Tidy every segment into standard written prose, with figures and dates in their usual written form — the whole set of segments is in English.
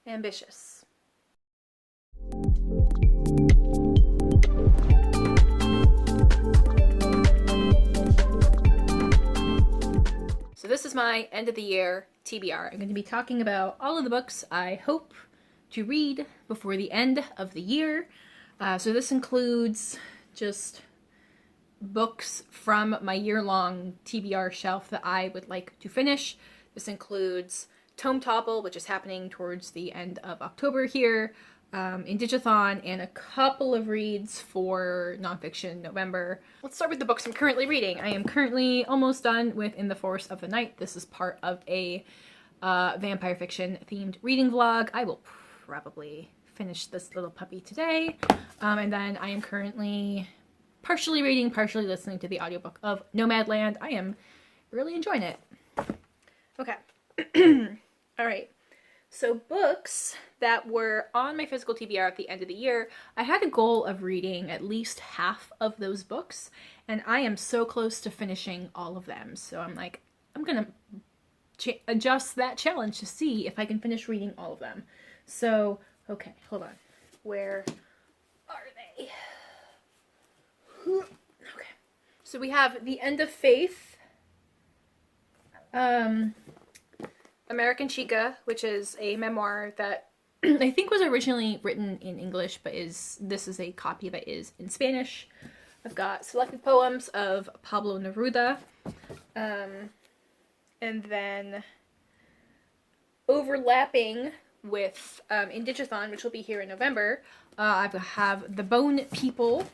ambitious. So this is my end of the year TBR. I'm going to be talking about all of the books I hope to read before the end of the year. So this includes just books from my year-long TBR shelf that I would like to finish. This includes Tome Topple, which is happening towards the end of October here, Indigathon, and a couple of reads for Nonfiction November. Let's start with the books I'm currently reading. I am currently almost done with In the Forest of the Night. This is part of a vampire fiction themed reading vlog. I will probably finish this little puppy today. And then I am currently partially reading, partially listening to the audiobook of Nomadland. I am really enjoying it. Okay. All right. So books that were on my physical TBR at the end of the year, I had a goal of reading at least half of those books, and I am so close to finishing all of them. So I'm like, I'm going to adjust that challenge to see if I can finish reading all of them. So, okay, hold on. Where are they? Okay. So we have The End of Faith, American Chica, which is a memoir that I think was originally written in English, but this is a copy that is in Spanish. I've got selected poems of Pablo Neruda, and then overlapping with Indigathon, which will be here in November, I have The Bone People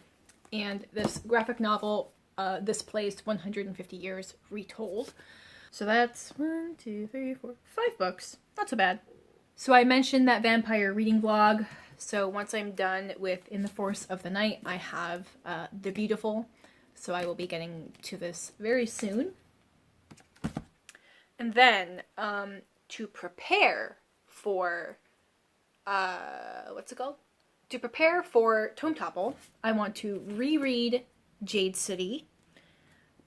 and this graphic novel, This Place 150 Years Retold. So that's 1, 2, 3, 4, 5 books. Not so bad. So I mentioned that vampire reading vlog. So once I'm done with In the Forest of the Night, I have The Beautiful. So I will be getting to this very soon. And then to prepare for, what's it called? To prepare for Tome Topple, I want to reread Jade City,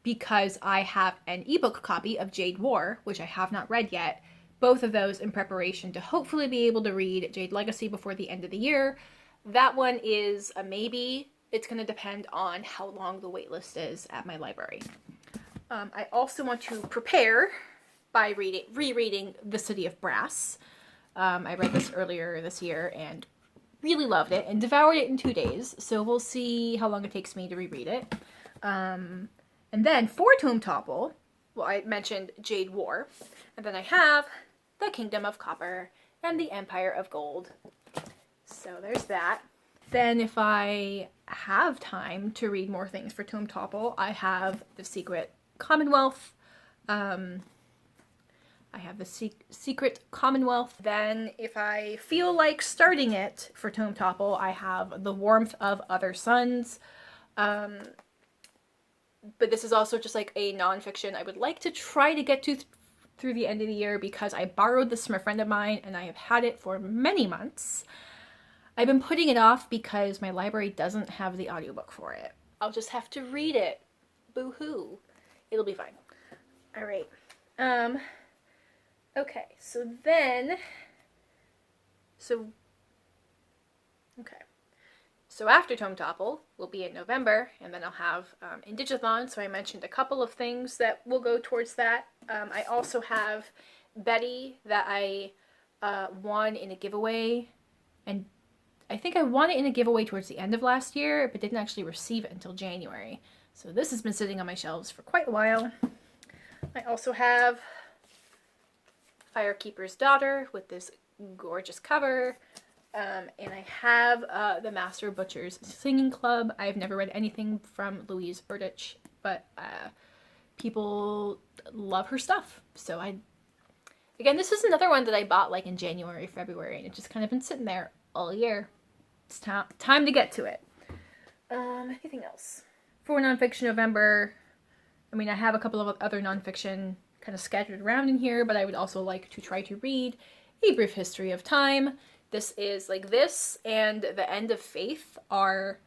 because I have an ebook copy of Jade War, which I have not read yet. Both of those in preparation to hopefully be able to read Jade Legacy before the end of the year. That one is a maybe. It's going to depend on how long the waitlist is at my library. I also want to prepare by rereading The City of Brass. I read this earlier this year and really loved it and devoured it in 2 days. So we'll see how long it takes me to reread it. And then for Tome Topple, well, I mentioned Jade War, and then I have The Kingdom of Copper and The Empire of Gold. So there's that. Then if I have time to read more things for Tome Topple, I have The Secret Commonwealth. I have The Secret Commonwealth. Then if I feel like starting it for Tome Topple, I have The Warmth of Other Suns. But this is also just like a nonfiction I would like to try to get to through the end of the year, because I borrowed this from a friend of mine and I have had it for many months. I've been putting it off because my library doesn't have the audiobook for it. I'll just have to read it. Boo-hoo. It'll be fine. All right. Okay, So after Tome Topple will be in November, and then I'll have Indigathon, so I mentioned a couple of things that will go towards that. I also have Betty that I won in a giveaway, and I think I won it in a giveaway towards the end of last year, but didn't actually receive it until January. So this has been sitting on my shelves for quite a while. I also have Firekeeper's Daughter with this gorgeous cover. And I have The Master Butcher's Singing Club. I've never read anything from Louise Erdrich, but people love her stuff. So again, this is another one that I bought like in January, February, and it's just kind of been sitting there all year. It's time to get to it. Anything else? For Nonfiction November, I mean, I have a couple of other nonfiction kind of scattered around in here, but I would also like to try to read A Brief History of Time. This is like this and The End of Faith are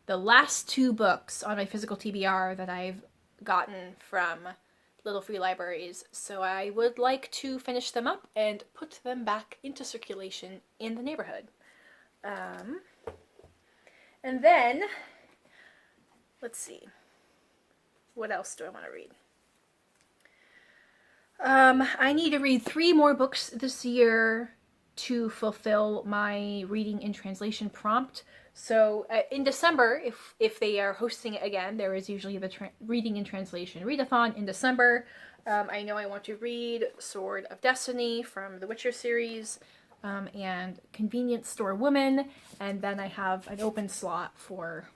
the last 2 books on my physical TBR that I've gotten from little free libraries, so I would like to finish them up and put them back into circulation in the neighborhood. And then, let's see, what else do I want to read? I need to read 3 more books this year to fulfill my reading in translation prompt. So in December, if they are hosting it again, there is usually the reading in translation readathon in December. I know I want to read Sword of Destiny from the Witcher series, and Convenience Store Woman, and then I have an open slot for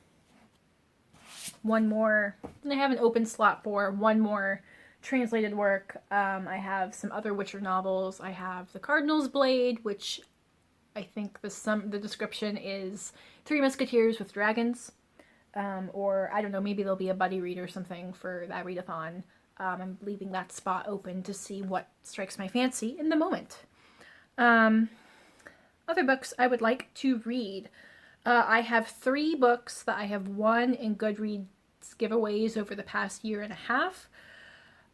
one more. And I have an open slot for one more translated work. I have some other Witcher novels. I have The Cardinal's Blade, which I think the description is 3 Musketeers with Dragons. Or I don't know, maybe there'll be a buddy read or something for that readathon. I'm leaving that spot open to see what strikes my fancy in the moment. Other books I would like to read. I have 3 books that I have won in Goodreads giveaways over the past year and a half.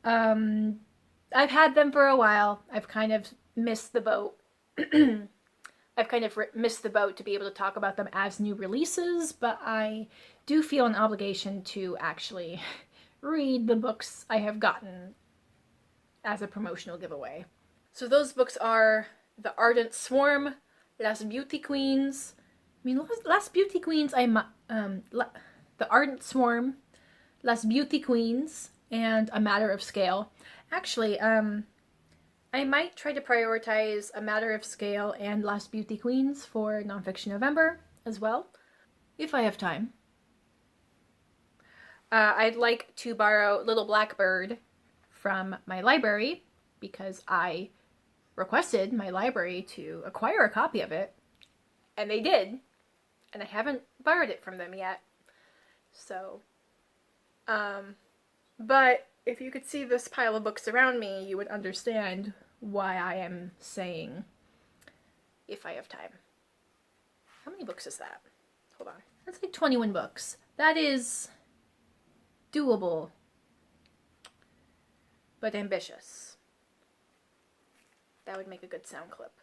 I've had them for a while. I've kind of missed the boat. I've kind of missed the boat to be able to talk about them as new releases, but I do feel an obligation to actually read the books I have gotten as a promotional giveaway. So those books are The Ardent Swarm, Las Beauty Queens. Las Beauty Queens, The Ardent Swarm, Las Beauty Queens, and A Matter of Scale. Actually, I might try to prioritize A Matter of Scale and Las Beauty Queens for Nonfiction November as well, if I have time. I'd like to borrow Little Blackbird from my library because I requested my library to acquire a copy of it, and they did, and I haven't borrowed it from them yet. So, but if you could see this pile of books around me, you would understand why I am saying if I have time. How many books is that? Hold on. That's like 21 books. That is doable, but ambitious. That would make a good sound clip.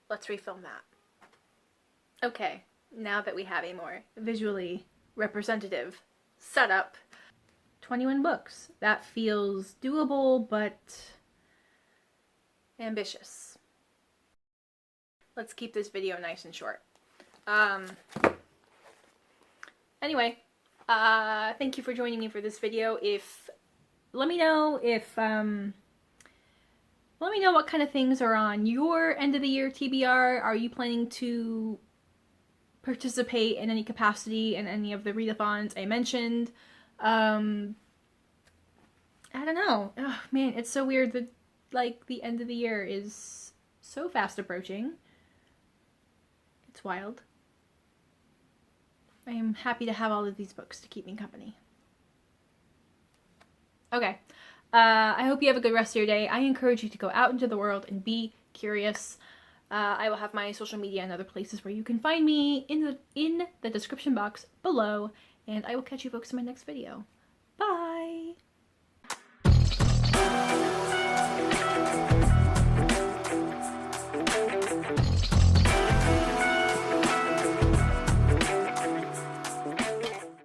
Let's refilm that. Okay, now that we have a more visually representative setup, 21 books. That feels doable, but ambitious. Let's keep this video nice and short. Anyway, thank you for joining me for this video. Let me know what kind of things are on your end of the year TBR. Are you planning to participate in any capacity in any of the readathons I mentioned? I don't know. Oh man, it's so weird that like the end of the year is so fast approaching. It's wild. I am happy to have all of these books to keep me company. Okay. I hope you have a good rest of your day. I encourage you to go out into the world and be curious. I will have my social media and other places where you can find me in the description box below, and I will catch you folks in my next video. Bye!